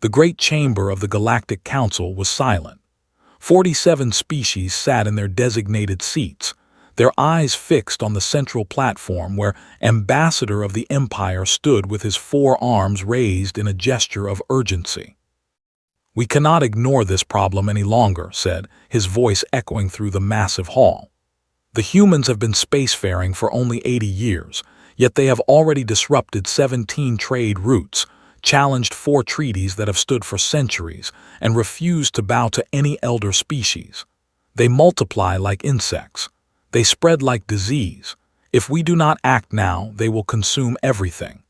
The great chamber of the Galactic Council was silent. 47 species sat in their designated seats, their eyes fixed on the central platform where Ambassador of the Empire stood with his 4 arms raised in a gesture of urgency. "We cannot ignore this problem any longer," said, his voice echoing through the massive hall. "The humans have been spacefaring for only 80 years, yet they have already disrupted 17 trade routes, challenged 4 treaties that have stood for centuries, and refused to bow to any elder species. They multiply like insects. They spread like disease. If we do not act now, they will consume everything."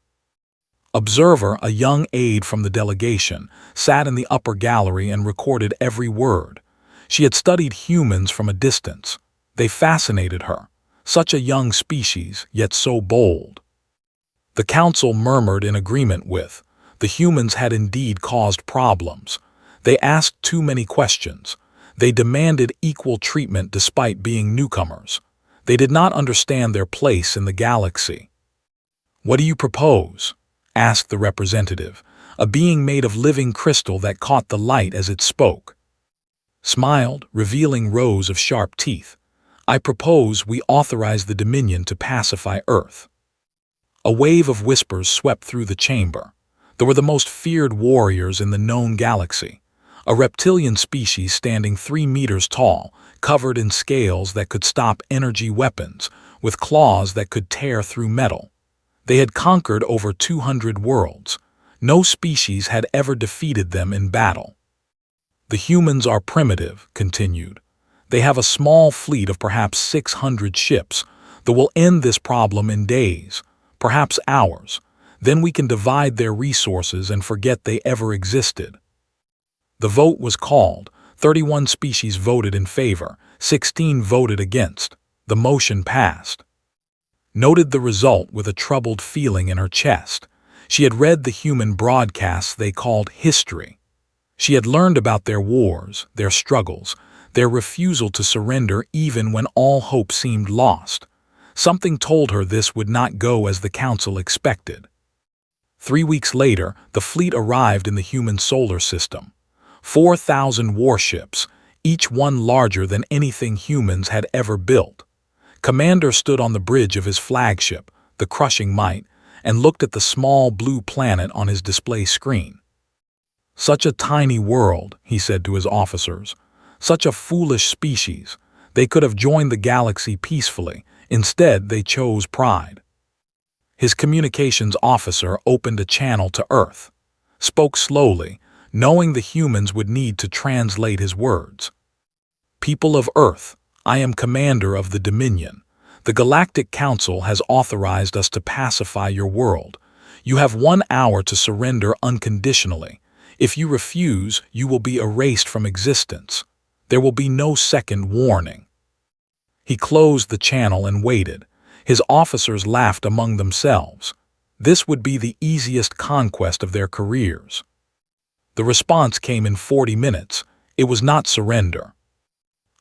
Observer, a young aide from the delegation, sat in the upper gallery and recorded every word. She had studied humans from a distance. They fascinated her. Such a young species, yet so bold. The council murmured in agreement with. The humans had indeed caused problems. They asked too many questions. They demanded equal treatment despite being newcomers. They did not understand their place in the galaxy. "What do you propose?" asked the representative, a being made of living crystal that caught the light as it spoke. Smiled, revealing rows of sharp teeth. "I propose we authorize the Dominion to pacify Earth." A wave of whispers swept through the chamber. There were the most feared warriors in the known galaxy. A reptilian species standing 3 meters tall, covered in scales that could stop energy weapons, with claws that could tear through metal. They had conquered over 200 worlds. No species had ever defeated them in battle. "The humans are primitive," continued. "They have a small fleet of perhaps 600 ships that will end this problem in days, perhaps hours. Then we can divide their resources and forget they ever existed." The vote was called. 31 species voted in favor, 16 voted against. The motion passed. Noted the result with a troubled feeling in her chest. She had read the human broadcasts they called history. She had learned about their wars, their struggles, their refusal to surrender even when all hope seemed lost. Something told her this would not go as the council expected. 3 weeks later, the fleet arrived in the human solar system. 4,000 warships, each one larger than anything humans had ever built. Commander stood on the bridge of his flagship, the Crushing Might, and looked at the small blue planet on his display screen. "Such a tiny world," he said to his officers. "Such a foolish species. They could have joined the galaxy peacefully. Instead, they chose pride." His communications officer opened a channel to Earth, spoke slowly, knowing the humans would need to translate his words. "People of Earth, I am commander of the Dominion. The Galactic Council has authorized us to pacify your world. You have 1 hour to surrender unconditionally. If you refuse, you will be erased from existence. There will be no second warning." He closed the channel and waited. His officers laughed among themselves. This would be the easiest conquest of their careers. The response came in 40 minutes. It was not surrender.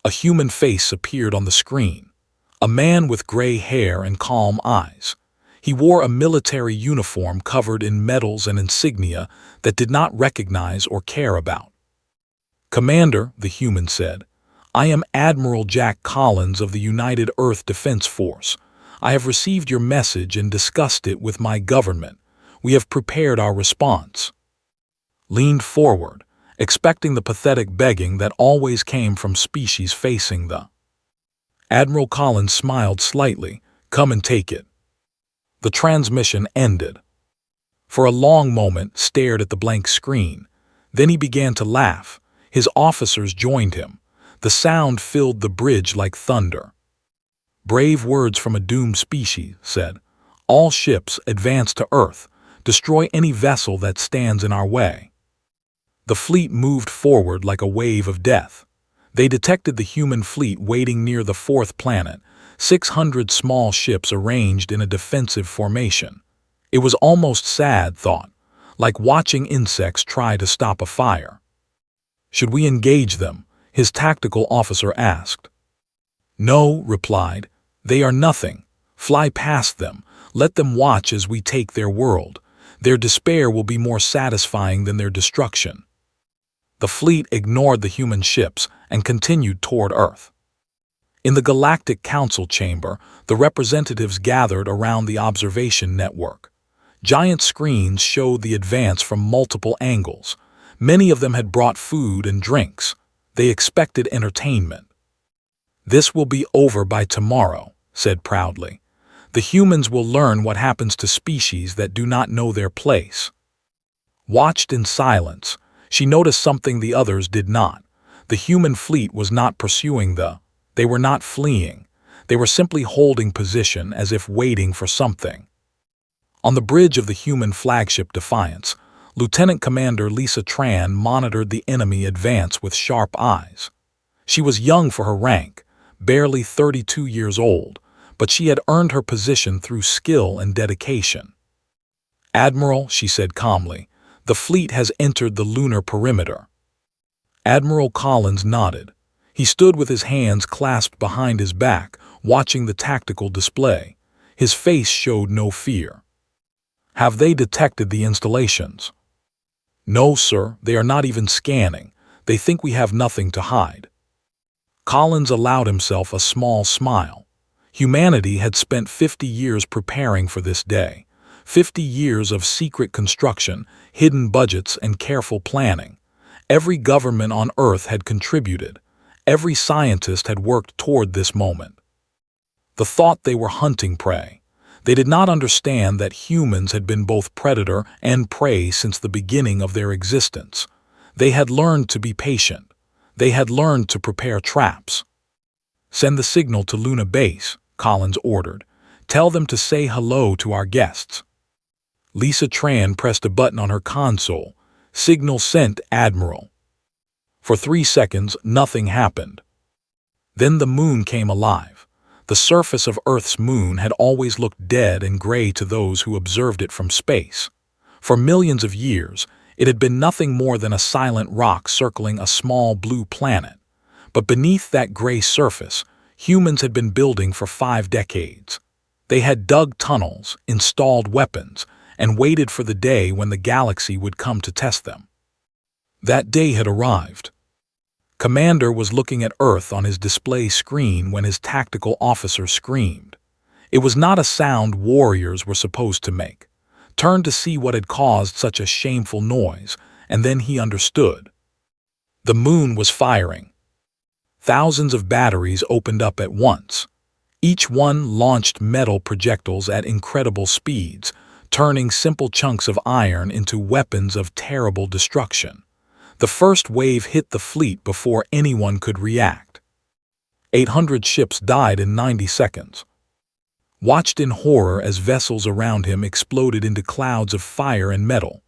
A human face appeared on the screen. A man with gray hair and calm eyes. He wore a military uniform covered in medals and insignia that did not recognize or care about. "Commander," the human said, "I am Admiral Jack Collins of the United Earth Defense Force. I have received your message and discussed it with my government. We have prepared our response." Leaned forward, expecting the pathetic begging that always came from species facing the. Admiral Collins smiled slightly. "Come and take it." The transmission ended. For a long moment stared at the blank screen. Then he began to laugh. His officers joined him. The sound filled the bridge like thunder. "Brave words from a doomed species," said. "All ships advance to Earth. Destroy any vessel that stands in our way." The fleet moved forward like a wave of death. They detected the human fleet waiting near the 4th planet, 600 small ships arranged in a defensive formation. It was almost sad thought, like watching insects try to stop a fire. "Should we engage them?" his tactical officer asked. "No," replied. "They are nothing. Fly past them. Let them watch as we take their world. Their despair will be more satisfying than their destruction. The fleet ignored the human ships and continued toward Earth. In the Galactic Council chamber, the representatives gathered around the observation network. Giant screens showed the advance from multiple angles. Many of them had brought food and drinks. They expected entertainment. "This will be over by tomorrow," said proudly. "The humans will learn what happens to species that do not know their place." Watched in silence, she noticed something the others did not. The human fleet was not pursuing they were not fleeing. They were simply holding position as if waiting for something. On the bridge of the human flagship Defiance, Lieutenant Commander Lisa Tran monitored the enemy advance with sharp eyes. She was young for her rank, barely 32 years old, but she had earned her position through skill and dedication. "Admiral," she said calmly, "the fleet has entered the lunar perimeter." Admiral Collins nodded. He stood with his hands clasped behind his back, watching the tactical display. His face showed no fear. "Have they detected the installations?" "No, sir, they are not even scanning. They think we have nothing to hide." Collins allowed himself a small smile. Humanity had spent 50 years preparing for this day. 50 years of secret construction, hidden budgets, and careful planning. Every government on Earth had contributed. Every scientist had worked toward this moment. The thought they were hunting prey. They did not understand that humans had been both predator and prey since the beginning of their existence. They had learned to be patient. They had learned to prepare traps. "Send the signal to Luna Base," Collins ordered. "Tell them to say hello to our guests." Lisa Tran pressed a button on her console. "Signal sent, Admiral." For 3 seconds, nothing happened. Then the moon came alive. The surface of Earth's moon had always looked dead and gray to those who observed it from space. For millions of years, it had been nothing more than a silent rock circling a small blue planet. But beneath that gray surface, humans had been building for 5 decades. They had dug tunnels, installed weapons, and waited for the day when the galaxy would come to test them. That day had arrived. Commander was looking at Earth on his display screen when his tactical officer screamed. It was not a sound warriors were supposed to make. Turned to see what had caused such a shameful noise, and then he understood. The moon was firing. Thousands of batteries opened up at once. Each one launched metal projectiles at incredible speeds, turning simple chunks of iron into weapons of terrible destruction. The first wave hit the fleet before anyone could react. 800 ships died in 90 seconds. Watched in horror as vessels around him exploded into clouds of fire and metal.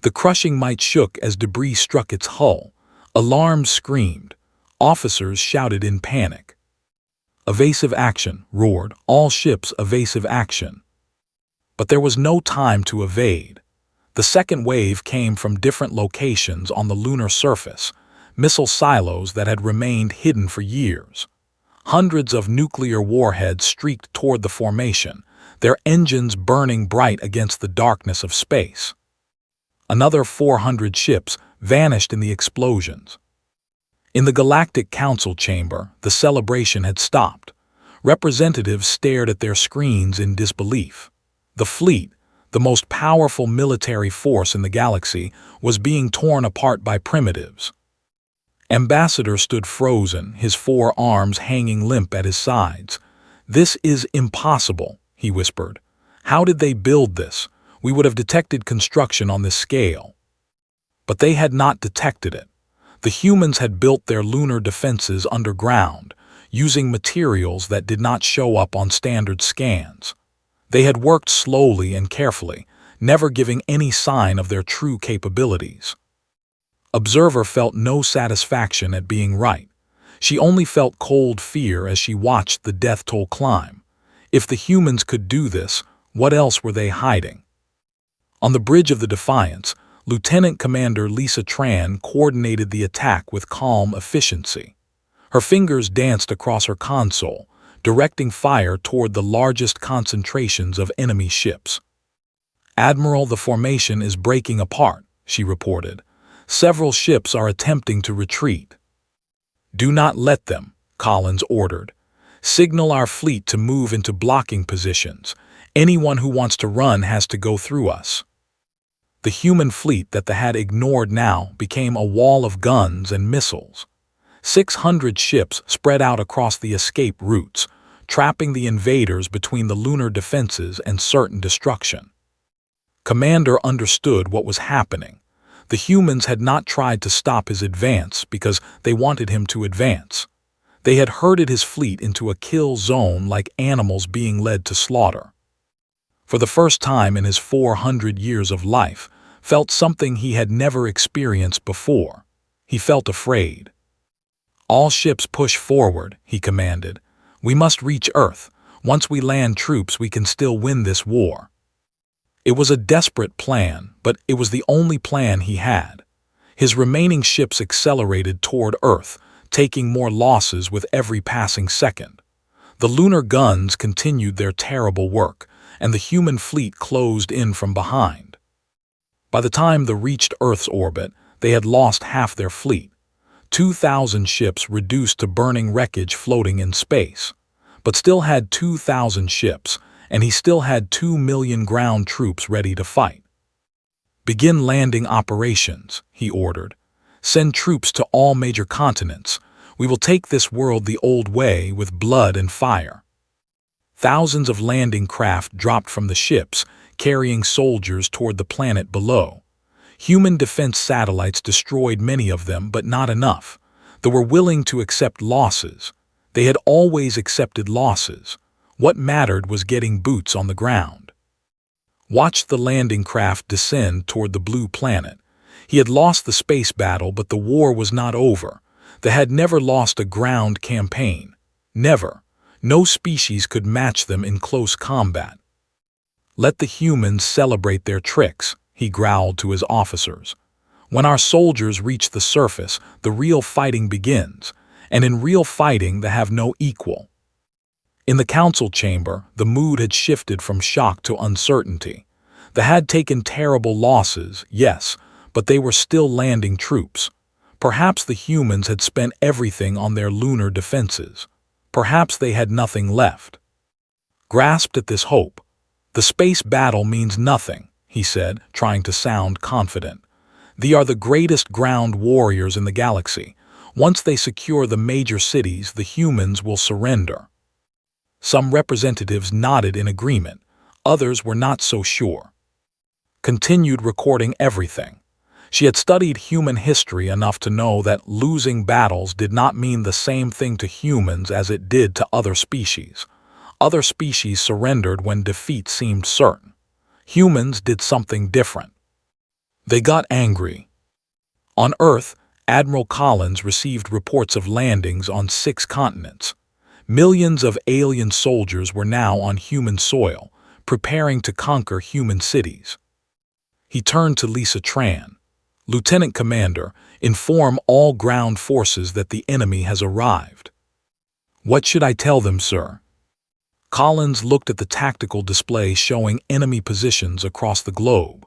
The crushing might shook as debris struck its hull. Alarms screamed. Officers shouted in panic. "Evasive action," roared. "All ships, evasive action." But there was no time to evade. The second wave came from different locations on the lunar surface, missile silos that had remained hidden for years. Hundreds of nuclear warheads streaked toward the formation, their engines burning bright against the darkness of space. Another 400 ships vanished in the explosions. In the Galactic Council chamber, the celebration had stopped. Representatives stared at their screens in disbelief. The fleet, the most powerful military force in the galaxy, was being torn apart by primitives. Ambassador stood frozen, his 4 arms hanging limp at his sides. "This is impossible," he whispered. "How did they build this? We would have detected construction on this scale." But they had not detected it. The humans had built their lunar defenses underground, using materials that did not show up on standard scans. They had worked slowly and carefully, never giving any sign of their true capabilities. Observer felt no satisfaction at being right. She only felt cold fear as she watched the death toll climb. If the humans could do this, what else were they hiding? On the bridge of the Defiance, Lieutenant Commander Lisa Tran coordinated the attack with calm efficiency. Her fingers danced across her console, directing fire toward the largest concentrations of enemy ships. "Admiral, the formation is breaking apart," she reported. "Several ships are attempting to retreat." "Do not let them," Collins ordered. "Signal our fleet to move into blocking positions. Anyone who wants to run has to go through us." The human fleet that they had ignored now became a wall of guns and missiles. 600 ships spread out across the escape routes, trapping the invaders between the lunar defenses and certain destruction. Commander understood what was happening. The humans had not tried to stop his advance because they wanted him to advance. They had herded his fleet into a kill zone like animals being led to slaughter. For the first time in his 400 years of life, felt something he had never experienced before. He felt afraid. "All ships push forward," he commanded. "We must reach Earth. Once we land troops, we can still win this war." It was a desperate plan, but it was the only plan he had. His remaining ships accelerated toward Earth, taking more losses with every passing second. The lunar guns continued their terrible work, and the human fleet closed in from behind. By the time they reached Earth's orbit, they had lost half their fleet. 2,000 ships reduced to burning wreckage floating in space, but still had 2,000 ships, and he still had 2 million ground troops ready to fight. "Begin landing operations," he ordered. "Send troops to all major continents. We will take this world the old way with blood and fire." Thousands of landing craft dropped from the ships, carrying soldiers toward the planet below. Human defense satellites destroyed many of them, but not enough. They were willing to accept losses. They had always accepted losses. What mattered was getting boots on the ground. Watch the landing craft descend toward the blue planet. He had lost the space battle, but the war was not over. They had never lost a ground campaign. Never. No species could match them in close combat. "Let the humans celebrate their tricks," he growled to his officers. "When our soldiers reach the surface, the real fighting begins, and in real fighting they have no equal." In the council chamber, the mood had shifted from shock to uncertainty. They had taken terrible losses, yes, but they were still landing troops. Perhaps the humans had spent everything on their lunar defenses. Perhaps they had nothing left. Grasped at this hope. "The space battle means nothing," he said, trying to sound confident. "They are the greatest ground warriors in the galaxy. Once they secure the major cities, the humans will surrender." Some representatives nodded in agreement. Others were not so sure. Continued recording everything. She had studied human history enough to know that losing battles did not mean the same thing to humans as it did to other species. Other species surrendered when defeat seemed certain. Humans did something different. They got angry. On Earth, Admiral Collins received reports of landings on 6 continents. Millions of alien soldiers were now on human soil, preparing to conquer human cities. He turned to Lisa Tran. "Lieutenant Commander, inform all ground forces that the enemy has arrived." "What should I tell them, sir?" Collins looked at the tactical display showing enemy positions across the globe.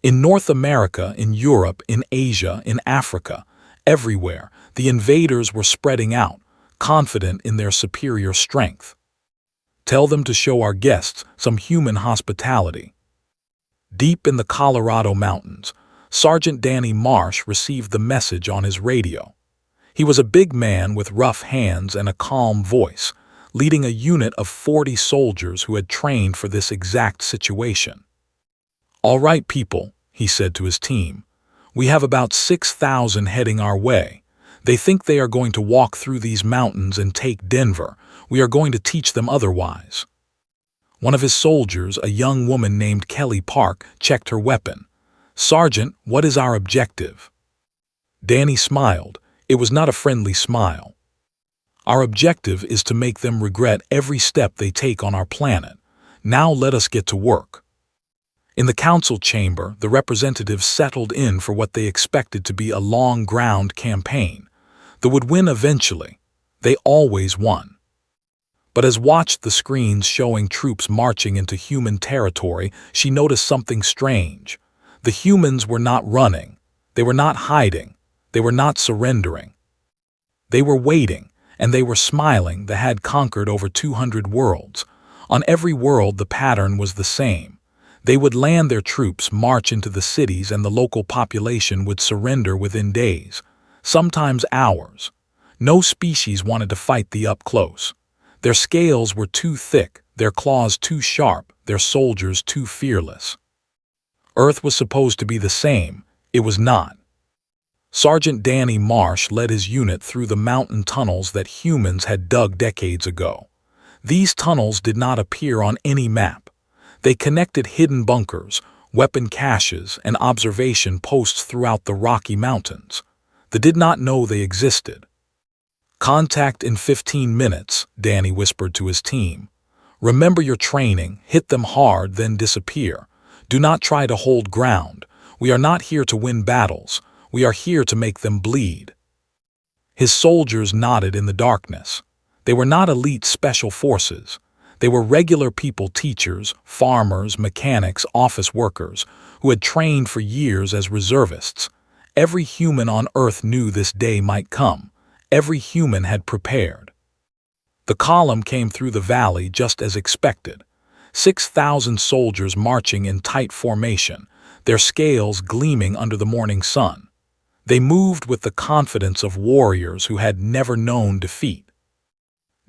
In North America, in Europe, in Asia, in Africa, everywhere, the invaders were spreading out, confident in their superior strength. "Tell them to show our guests some human hospitality." Deep in the Colorado mountains, Sergeant Danny Marsh received the message on his radio. He was a big man with rough hands and a calm voice, leading a unit of 40 soldiers who had trained for this exact situation. "All right, people," he said to his team. "We have about 6,000 heading our way. They think they are going to walk through these mountains and take Denver. We are going to teach them otherwise." One of his soldiers, a young woman named Kelly Park, checked her weapon. "Sergeant, what is our objective?" Danny smiled. It was not a friendly smile. "Our objective is to make them regret every step they take on our planet. Now let us get to work." In the council chamber, the representatives settled in for what they expected to be a long ground campaign. They would win eventually. They always won. But as watched the screens showing troops marching into human territory, she noticed something strange. The humans were not running. They were not hiding. They were not surrendering. They were waiting, and they were smiling. They had conquered over 200 worlds. On every world the pattern was the same. They would land their troops, march into the cities, and the local population would surrender within days, sometimes hours. No species wanted to fight the up close. Their scales were too thick, their claws too sharp, their soldiers too fearless. Earth was supposed to be the same. It was not. Sergeant Danny Marsh led his unit through the mountain tunnels that humans had dug decades ago. These tunnels did not appear on any map. They connected hidden bunkers, weapon caches, and observation posts throughout the Rocky Mountains. They did not know they existed. "Contact in 15 minutes, Danny whispered to his team. "Remember your training, hit them hard, then disappear. Do not try to hold ground. We are not here to win battles. We are here to make them bleed." His soldiers nodded in the darkness. They were not elite special forces. They were regular people, teachers, farmers, mechanics, office workers, who had trained for years as reservists. Every human on Earth knew this day might come. Every human had prepared. The column came through the valley just as expected. 6,000 soldiers marching in tight formation, their scales gleaming under the morning sun. They moved with the confidence of warriors who had never known defeat.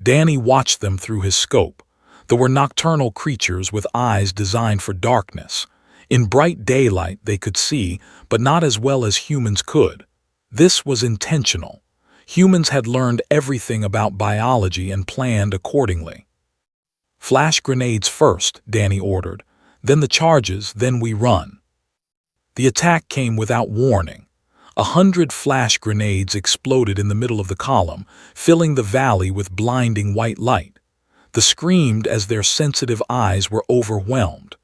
Danny watched them through his scope. They were nocturnal creatures with eyes designed for darkness. In bright daylight they could see, but not as well as humans could. This was intentional. Humans had learned everything about biology and planned accordingly. "Flash grenades first," Danny ordered. "Then the charges, then we run." The attack came without warning. 100 flash grenades exploded in the middle of the column, filling the valley with blinding white light. They screamed as their sensitive eyes were overwhelmed.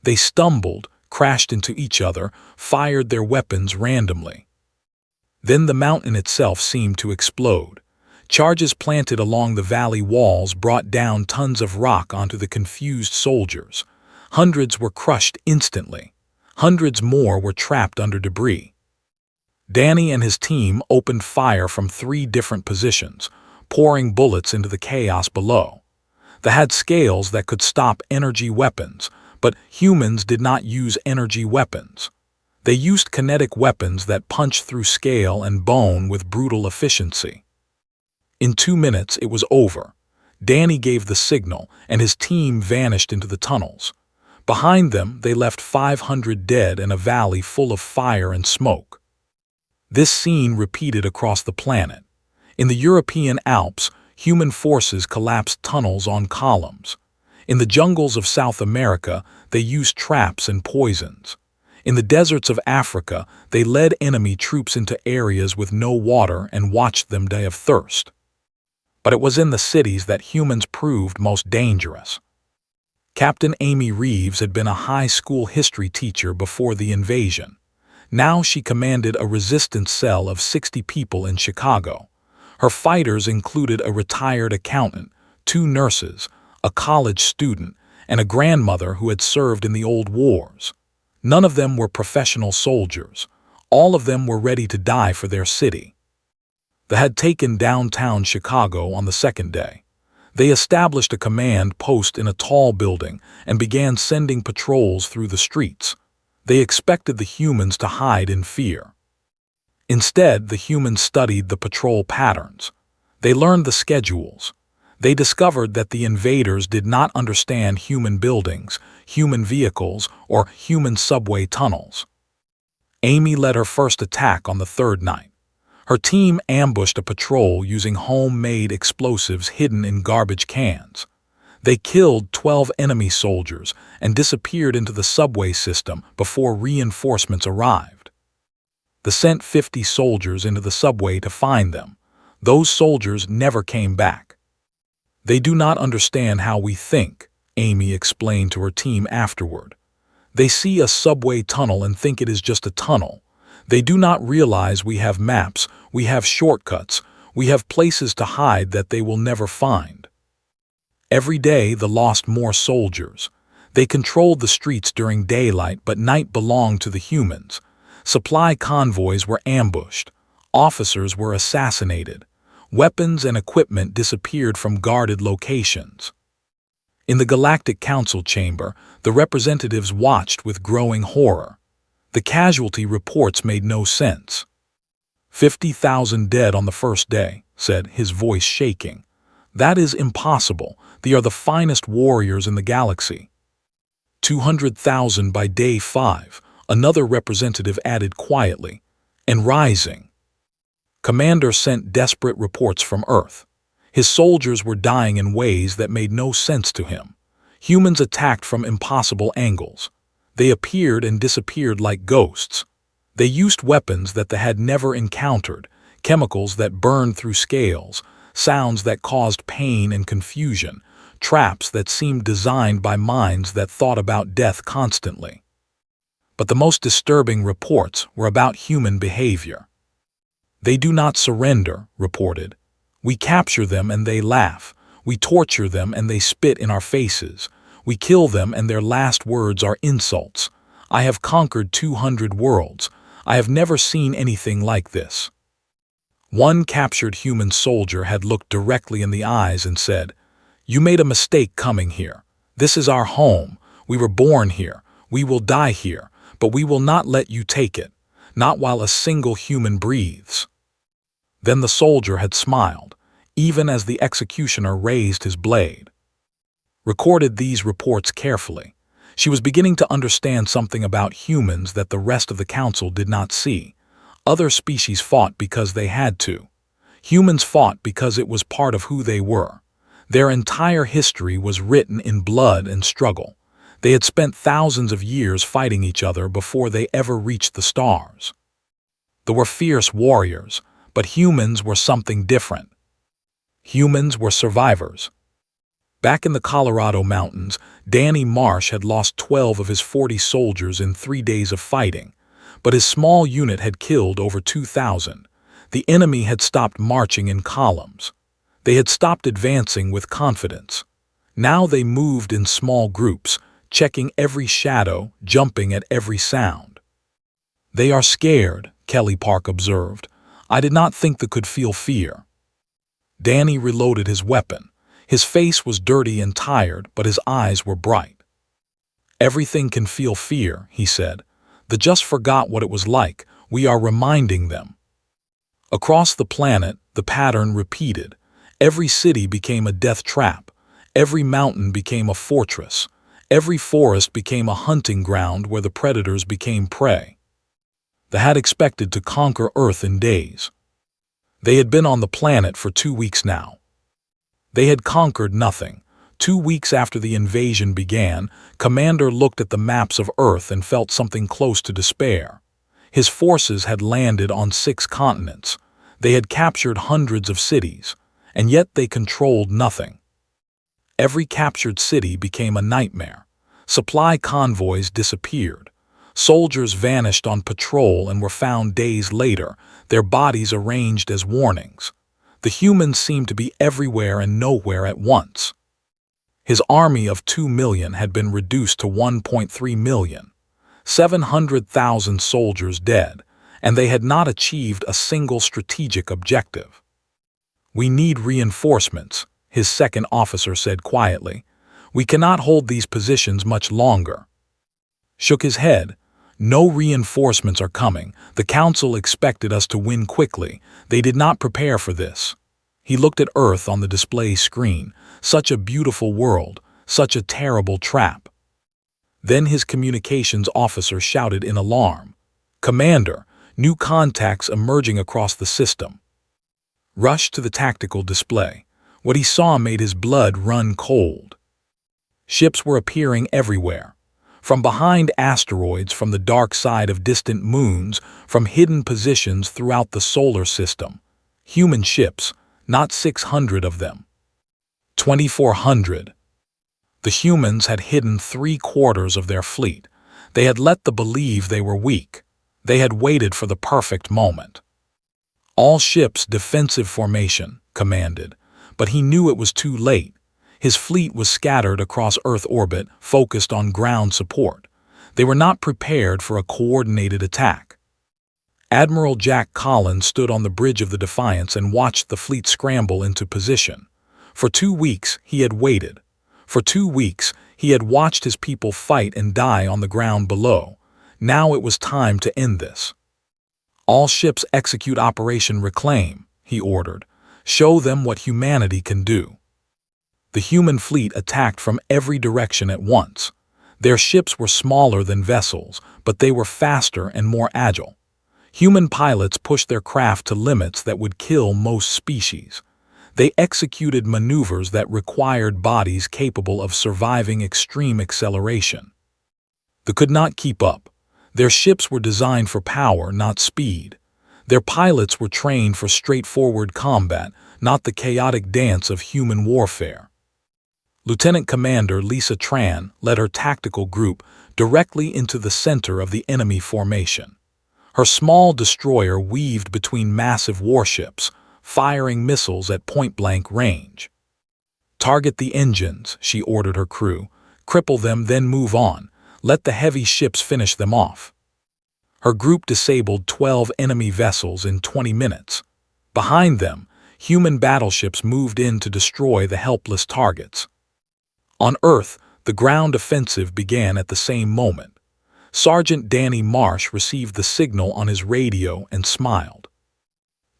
They stumbled, crashed into each other, fired their weapons randomly. Then the mountain itself seemed to explode. Charges planted along the valley walls brought down tons of rock onto the confused soldiers. Hundreds were crushed instantly. Hundreds more were trapped under debris. Danny and his team opened fire from 3 different positions, pouring bullets into the chaos below. They had scales that could stop energy weapons, but humans did not use energy weapons. They used kinetic weapons that punched through scale and bone with brutal efficiency. In 2 minutes it was over. Danny gave the signal, and his team vanished into the tunnels. Behind them they left 500 dead and a valley full of fire and smoke. This scene repeated across the planet. In the European Alps, human forces collapsed tunnels on columns. In the jungles of South America, they used traps and poisons. In the deserts of Africa, they led enemy troops into areas with no water and watched them die of thirst. But it was in the cities that humans proved most dangerous. Captain Amy Reeves had been a high school history teacher before the invasion. Now she commanded a resistance cell of 60 people in Chicago. Her fighters included a retired accountant, 2 nurses, a college student, and a grandmother who had served in the old wars. None of them were professional soldiers. All of them were ready to die for their city. They had taken downtown Chicago on the second day. They established a command post in a tall building and began sending patrols through the streets. They expected the humans to hide in fear. Instead, the humans studied the patrol patterns. They learned the schedules. They discovered that the invaders did not understand human buildings, human vehicles, or human subway tunnels. Amy led her first attack on the 3rd night. Her team ambushed a patrol using homemade explosives hidden in garbage cans. They killed 12 enemy soldiers and disappeared into the subway system before reinforcements arrived. They sent 50 soldiers into the subway to find them. Those soldiers never came back. "They do not understand how we think," Amy explained to her team afterward. "They see a subway tunnel and think it is just a tunnel. They do not realize we have maps, we have shortcuts, we have places to hide that they will never find." Every day the lost more soldiers. They controlled the streets during daylight, but night belonged to the humans. Supply convoys were ambushed. Officers were assassinated. Weapons and equipment disappeared from guarded locations. In the Galactic Council chamber, the representatives watched with growing horror. The casualty reports made no sense. 50,000 dead on the first day, said, his voice shaking. That is impossible. They are the finest warriors in the galaxy. 200,000 by day 5, another representative added quietly, and rising. Commander sent desperate reports from Earth. His soldiers were dying in ways that made no sense to him. Humans attacked from impossible angles. They appeared and disappeared like ghosts. They used weapons that they had never encountered, chemicals that burned through scales, sounds that caused pain and confusion, traps that seemed designed by minds that thought about death constantly. But the most disturbing reports were about human behavior. They do not surrender, reported. We capture them and they laugh. We torture them and they spit in our faces. We kill them and their last words are insults. I have conquered 200 worlds. I have never seen anything like this. One captured human soldier had looked directly in the eyes and said, "You made a mistake coming here. This is our home. We were born here. We will die here, but we will not let you take it, not while a single human breathes." Then the soldier had smiled, even as the executioner raised his blade. Recorded these reports carefully. She was beginning to understand something about humans that the rest of the council did not see. Other species fought because they had to. Humans fought because it was part of who they were. Their entire history was written in blood and struggle. They had spent thousands of years fighting each other before they ever reached the stars. They were fierce warriors, but humans were something different. Humans were survivors. Back in the Colorado mountains, Danny Marsh had lost 12 of his 40 soldiers in 3 days of fighting, but his small unit had killed over 2,000. The enemy had stopped marching in columns. They had stopped advancing with confidence. Now they moved in small groups, checking every shadow, jumping at every sound. "They are scared," Kelly Park observed. "I did not think they could feel fear." Danny reloaded his weapon. His face was dirty and tired, but his eyes were bright. "Everything can feel fear," he said. "They just forgot what it was like. We are reminding them." Across the planet, the pattern repeated. Every city became a death trap. Every mountain became a fortress. Every forest became a hunting ground where the predators became prey. They had expected to conquer Earth in days. They had been on the planet for 2 weeks now. They had conquered nothing. 2 weeks after the invasion began, Commander looked at the maps of Earth and felt something close to despair. His forces had landed on 6 continents. They had captured hundreds of cities, and yet they controlled nothing. Every captured city became a nightmare. Supply convoys disappeared. Soldiers vanished on patrol and were found days later, their bodies arranged as warnings. The humans seemed to be everywhere and nowhere at once. His army of 2 million had been reduced to 1.3 million. 700,000 soldiers dead, and they had not achieved a single strategic objective. "We need reinforcements," his second officer said quietly. "We cannot hold these positions much longer." Shook his head. "No reinforcements are coming. The council expected us to win quickly. They did not prepare for this." He looked at Earth on the display screen. Such a beautiful world, such a terrible trap. Then his communications officer shouted in alarm, "Commander, new contacts emerging across the system." Rushed to the tactical display. What he saw made his blood run cold. Ships were appearing everywhere. From behind asteroids, from the dark side of distant moons, from hidden positions throughout the solar system. Human ships, not 600 of them. 2,400. The humans had hidden 3/4 of their fleet. They had let them believe they were weak. They had waited for the perfect moment. "All ships defensive formation," commanded, but he knew it was too late. His fleet was scattered across Earth orbit, focused on ground support. They were not prepared for a coordinated attack. Admiral Jack Collins stood on the bridge of the Defiance and watched the fleet scramble into position. For 2 weeks, he had waited. For 2 weeks, he had watched his people fight and die on the ground below. Now it was time to end this. "All ships execute Operation Reclaim," he ordered. "Show them what humanity can do." The human fleet attacked from every direction at once. Their ships were smaller than vessels, but they were faster and more agile. Human pilots pushed their craft to limits that would kill most species. They executed maneuvers that required bodies capable of surviving extreme acceleration. They could not keep up. Their ships were designed for power, not speed. Their pilots were trained for straightforward combat, not the chaotic dance of human warfare. Lieutenant Commander Lisa Tran led her tactical group directly into the center of the enemy formation. Her small destroyer weaved between massive warships, firing missiles at point-blank range. "Target the engines," she ordered her crew. "Cripple them, then move on. Let the heavy ships finish them off." Her group disabled 12 enemy vessels in 20 minutes. Behind them, human battleships moved in to destroy the helpless targets. On Earth, the ground offensive began at the same moment. Sergeant Danny Marsh received the signal on his radio and smiled.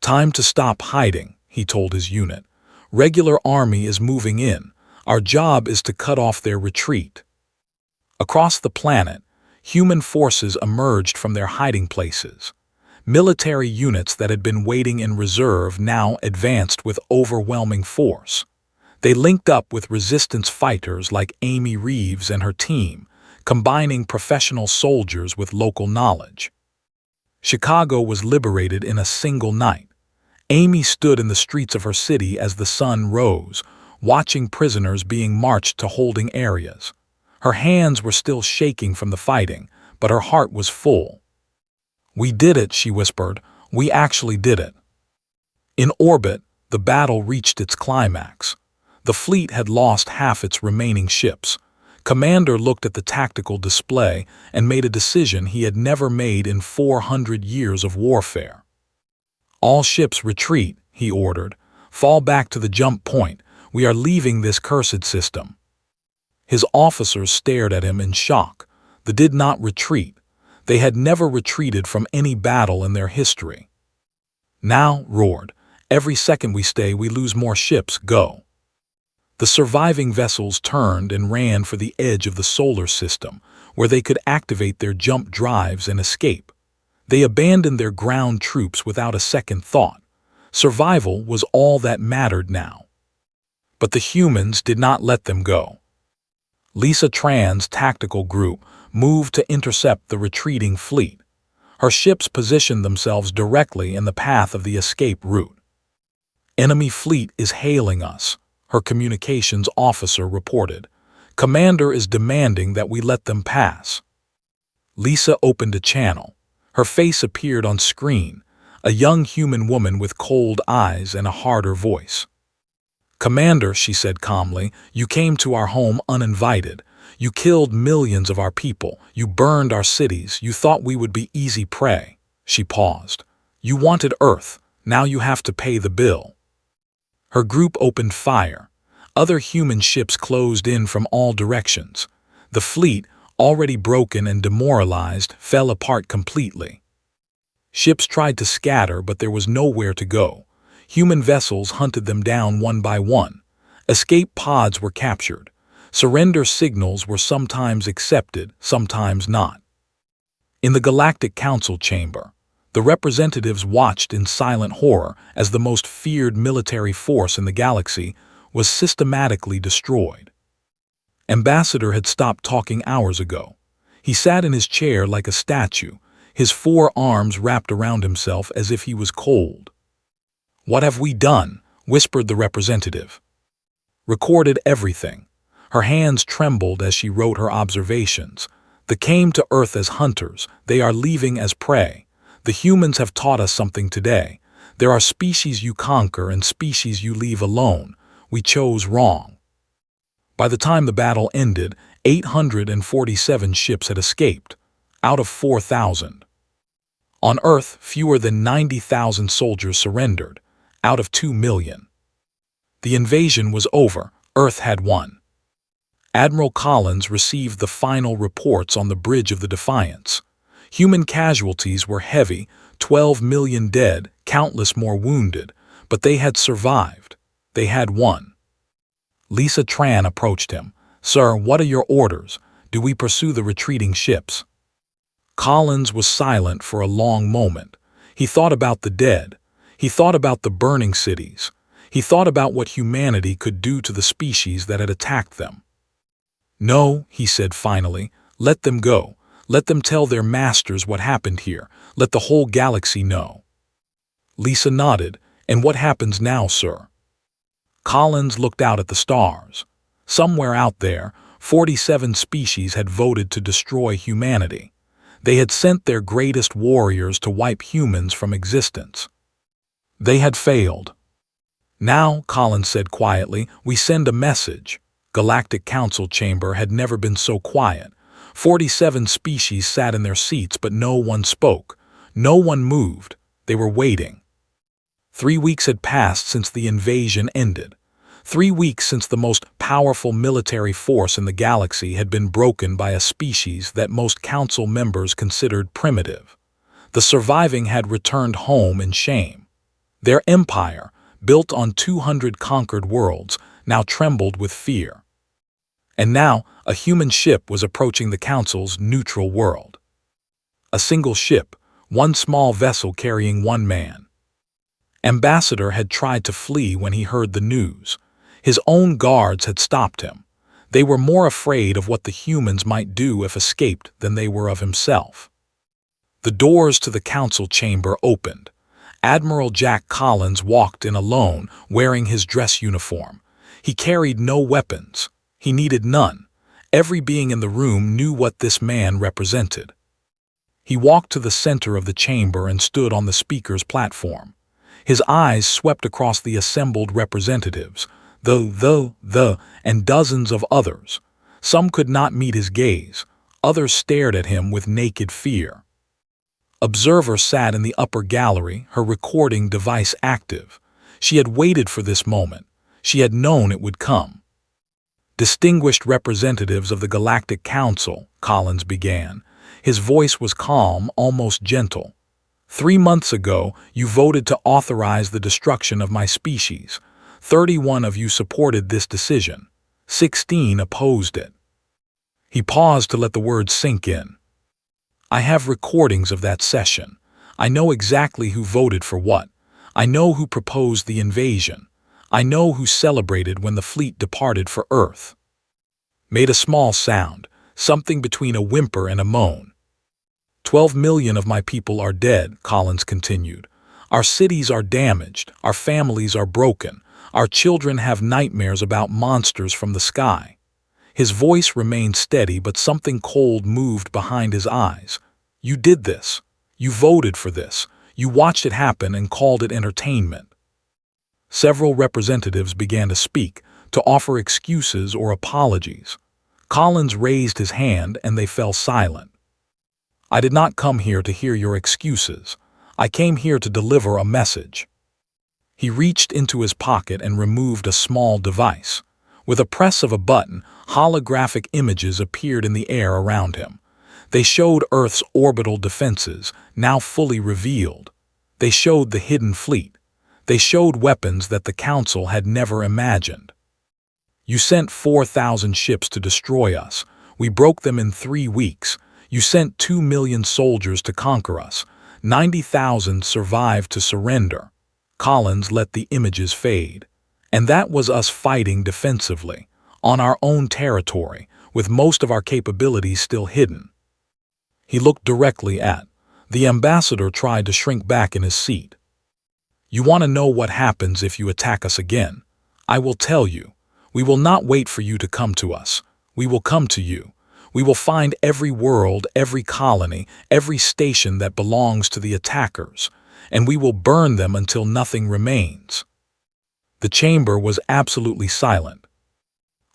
"Time to stop hiding," he told his unit. "Regular army is moving in. Our job is to cut off their retreat." Across the planet, human forces emerged from their hiding places. Military units that had been waiting in reserve now advanced with overwhelming force. They linked up with resistance fighters like Amy Reeves and her team, combining professional soldiers with local knowledge. Chicago was liberated in a single night. Amy stood in the streets of her city as the sun rose, watching prisoners being marched to holding areas. Her hands were still shaking from the fighting, but her heart was full. "We did it," she whispered. "We actually did it." In orbit, the battle reached its climax. The fleet had lost half its remaining ships. Commander looked at the tactical display and made a decision he had never made in 400 years of warfare. "All ships retreat," he ordered. "Fall back to the jump point. We are leaving this cursed system." His officers stared at him in shock. They did not retreat. They had never retreated from any battle in their history. "Now," roared, "every second we stay, we lose more ships. Go." The surviving vessels turned and ran for the edge of the solar system, where they could activate their jump drives and escape. They abandoned their ground troops without a second thought. Survival was all that mattered now. But the humans did not let them go. Lisa Tran's tactical group moved to intercept the retreating fleet. Her ships positioned themselves directly in the path of the escape route. "Enemy fleet is hailing us," her communications officer reported. "Commander is demanding that we let them pass." Lisa opened a channel. Her face appeared on screen, a young human woman with cold eyes and a harder voice. "Commander," she said calmly, "you came to our home uninvited. You killed millions of our people. You burned our cities. You thought we would be easy prey." She paused. "You wanted Earth. Now you have to pay the bill." Her group opened fire. Other human ships closed in from all directions. The fleet, already broken and demoralized, fell apart completely. Ships tried to scatter, but there was nowhere to go. Human vessels hunted them down one by one. Escape pods were captured. Surrender signals were sometimes accepted, sometimes not. In the Galactic Council chamber, the representatives watched in silent horror as the most feared military force in the galaxy was systematically destroyed. Ambassador had stopped talking hours ago. He sat in his chair like a statue, his 4 arms wrapped around himself as if he was cold. "What have we done?" whispered the representative. Recorded everything. Her hands trembled as she wrote her observations. "They came to Earth as hunters. They are leaving as prey. The humans have taught us something today. There are species you conquer and species you leave alone. We chose wrong." By the time the battle ended, 847 ships had escaped, out of 4,000. On Earth, fewer than 90,000 soldiers surrendered, out of 2 million. The invasion was over. Earth had won. Admiral Collins received the final reports on the bridge of the Defiance. Human casualties were heavy, 12 million dead, countless more wounded, but they had survived. They had won. Lisa Tran approached him. "Sir, what are your orders? Do we pursue the retreating ships?" Collins was silent for a long moment. He thought about the dead. He thought about the burning cities. He thought about what humanity could do to the species that had attacked them. "No," he said finally, "let them go. Let them tell their masters what happened here. Let the whole galaxy know." Lisa nodded. "And what happens now, sir?" Collins looked out at the stars. Somewhere out there, 47 species had voted to destroy humanity. They had sent their greatest warriors to wipe humans from existence. They had failed. "Now," Collins said quietly, "we send a message." Galactic Council chamber had never been so quiet. 47 species sat in their seats, but no one spoke. No one moved. They were waiting. 3 weeks had passed since the invasion ended. 3 weeks since the most powerful military force in the galaxy had been broken by a species that most council members considered primitive. The surviving had returned home in shame. Their empire, built on 200 conquered worlds, now trembled with fear. And now, a human ship was approaching the Council's neutral world. A single ship, one small vessel carrying one man. Ambassador had tried to flee when he heard the news. His own guards had stopped him. They were more afraid of what the humans might do if escaped than they were of himself. The doors to the Council chamber opened. Admiral Jack Collins walked in alone, wearing his dress uniform. He carried no weapons. He needed none. Every being in the room knew what this man represented. He walked to the center of the chamber and stood on the speaker's platform. His eyes swept across the assembled representatives, and dozens of others. Some could not meet his gaze. Others stared at him with naked fear. Observer sat in the upper gallery, her recording device active. She had waited for this moment. She had known it would come. "Distinguished representatives of the Galactic Council," Collins began. His voice was calm, almost gentle. "3 months ago, you voted to authorize the destruction of my species. 31 of you supported this decision. 16 opposed it." He paused to let the words sink in. "I have recordings of that session. I know exactly who voted for what. I know who proposed the invasion. I know who celebrated when the fleet departed for Earth." Made a small sound, something between a whimper and a moan. 12 million of my people are dead," Collins continued. "Our cities are damaged. Our families are broken. Our children have nightmares about monsters from the sky." His voice remained steady, but something cold moved behind his eyes. "You did this. You voted for this. You watched it happen and called it entertainment." Several representatives began to speak, to offer excuses or apologies. Collins raised his hand and they fell silent. "I did not come here to hear your excuses. I came here to deliver a message." He reached into his pocket and removed a small device. With a press of a button, holographic images appeared in the air around him. They showed Earth's orbital defenses, now fully revealed. They showed the hidden fleet. They showed weapons that the Council had never imagined. "You sent 4,000 ships to destroy us. We broke them in 3 weeks. You sent 2 million soldiers to conquer us. 90,000 survived to surrender." Collins let the images fade. "And that was us fighting defensively, on our own territory, with most of our capabilities still hidden." He looked directly at. The ambassador tried to shrink back in his seat. "You want to know what happens if you attack us again? I will tell you. We will not wait for you to come to us. We will come to you. We will find every world, every colony, every station that belongs to the attackers, and we will burn them until nothing remains." The chamber was absolutely silent.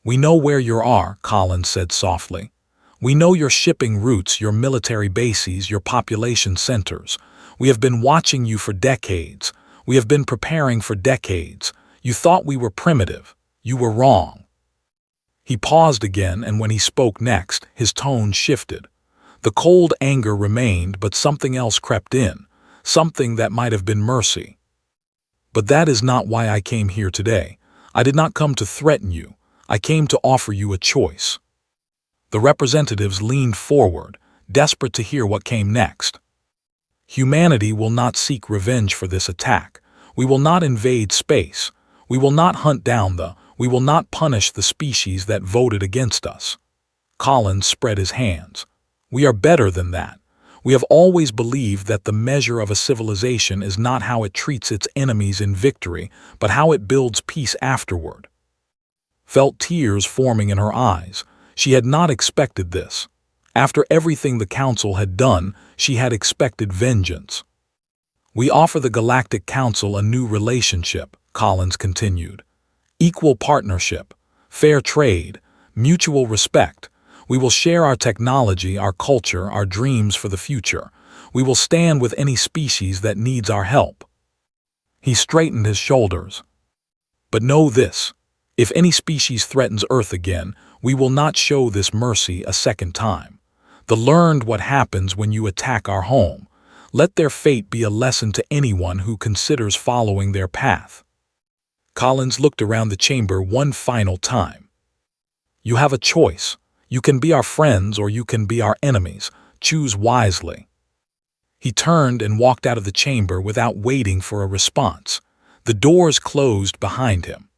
"We know where you are," Collins said softly. "We know your shipping routes, your military bases, your population centers. We have been watching you for decades. We have been preparing for decades. You thought we were primitive. You were wrong." He paused again, and when he spoke next, his tone shifted. The cold anger remained, but something else crept in, something that might have been mercy. "But that is not why I came here today. I did not come to threaten you. I came to offer you a choice." The representatives leaned forward, desperate to hear what came next. "Humanity will not seek revenge for this attack. We will not invade space. We will not hunt down we will not punish the species that voted against us." Collins spread his hands. "We are better than that. We have always believed that the measure of a civilization is not how it treats its enemies in victory, but how it builds peace afterward." Felt tears forming in her eyes. She had not expected this. After everything the Council had done, she had expected vengeance. "We offer the Galactic Council a new relationship," Collins continued. "Equal partnership, fair trade, mutual respect. We will share our technology, our culture, our dreams for the future. We will stand with any species that needs our help." He straightened his shoulders. "But know this. If any species threatens Earth again, we will not show this mercy a second time. Learned what happens when you attack our home. Let their fate be a lesson to anyone who considers following their path." Collins looked around the chamber one final time. "You have a choice. You can be our friends or you can be our enemies. Choose wisely." He turned and walked out of the chamber without waiting for a response. The doors closed behind him.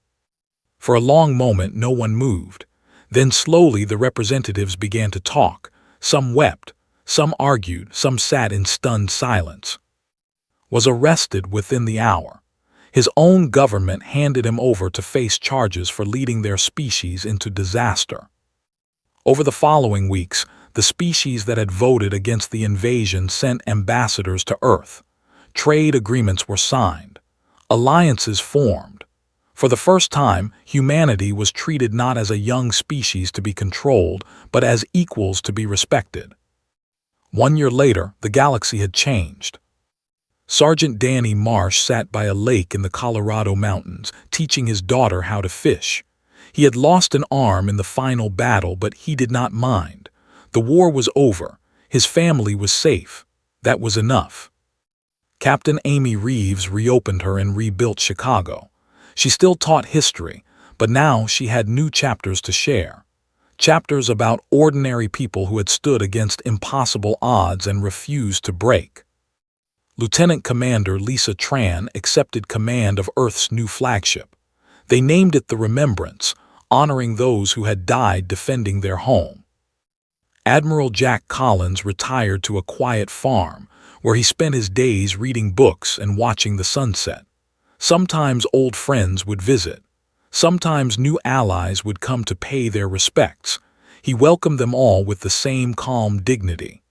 For a long moment no one moved. Then slowly the representatives began to talk. Some wept, some argued, some sat in stunned silence. Was arrested within the hour. His own government handed him over to face charges for leading their species into disaster. Over the following weeks, the species that had voted against the invasion sent ambassadors to Earth. Trade agreements were signed. Alliances formed. For the first time, humanity was treated not as a young species to be controlled, but as equals to be respected. 1 year later, the galaxy had changed. Sergeant Danny Marsh sat by a lake in the Colorado mountains, teaching his daughter how to fish. He had lost an arm in the final battle, but he did not mind. The war was over. His family was safe. That was enough. Captain Amy Reeves reopened her and rebuilt Chicago. She still taught history, but now she had new chapters to share. Chapters about ordinary people who had stood against impossible odds and refused to break. Lieutenant Commander Lisa Tran accepted command of Earth's new flagship. They named it the Remembrance, honoring those who had died defending their home. Admiral Jack Collins retired to a quiet farm, where he spent his days reading books and watching the sunset. Sometimes old friends would visit. Sometimes new allies would come to pay their respects. He welcomed them all with the same calm dignity.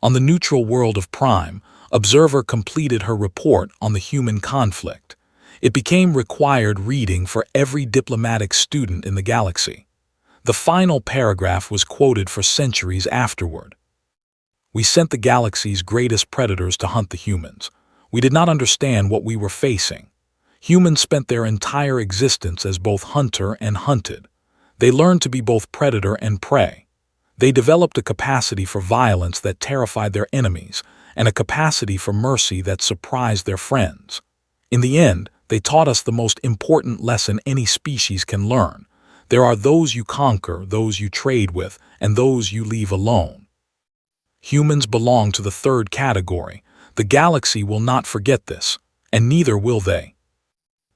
On the neutral world of Prime, Observer completed her report on the human conflict. It became required reading for every diplomatic student in the galaxy. The final paragraph was quoted for centuries afterward. "We sent the galaxy's greatest predators to hunt the humans. We did not understand what we were facing. Humans spent their entire existence as both hunter and hunted. They learned to be both predator and prey. They developed a capacity for violence that terrified their enemies, and a capacity for mercy that surprised their friends. In the end, they taught us the most important lesson any species can learn. There are those you conquer, those you trade with, and those you leave alone. Humans belong to the third category. The galaxy will not forget this, and neither will they."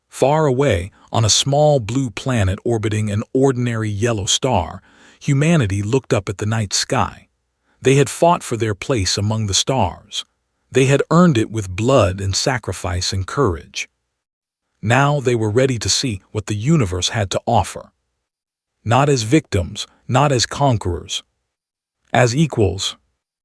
Far away, on a small blue planet orbiting an ordinary yellow star, humanity looked up at the night sky. They had fought for their place among the stars. They had earned it with blood and sacrifice and courage. Now they were ready to see what the universe had to offer. Not as victims, not as conquerors. As equals.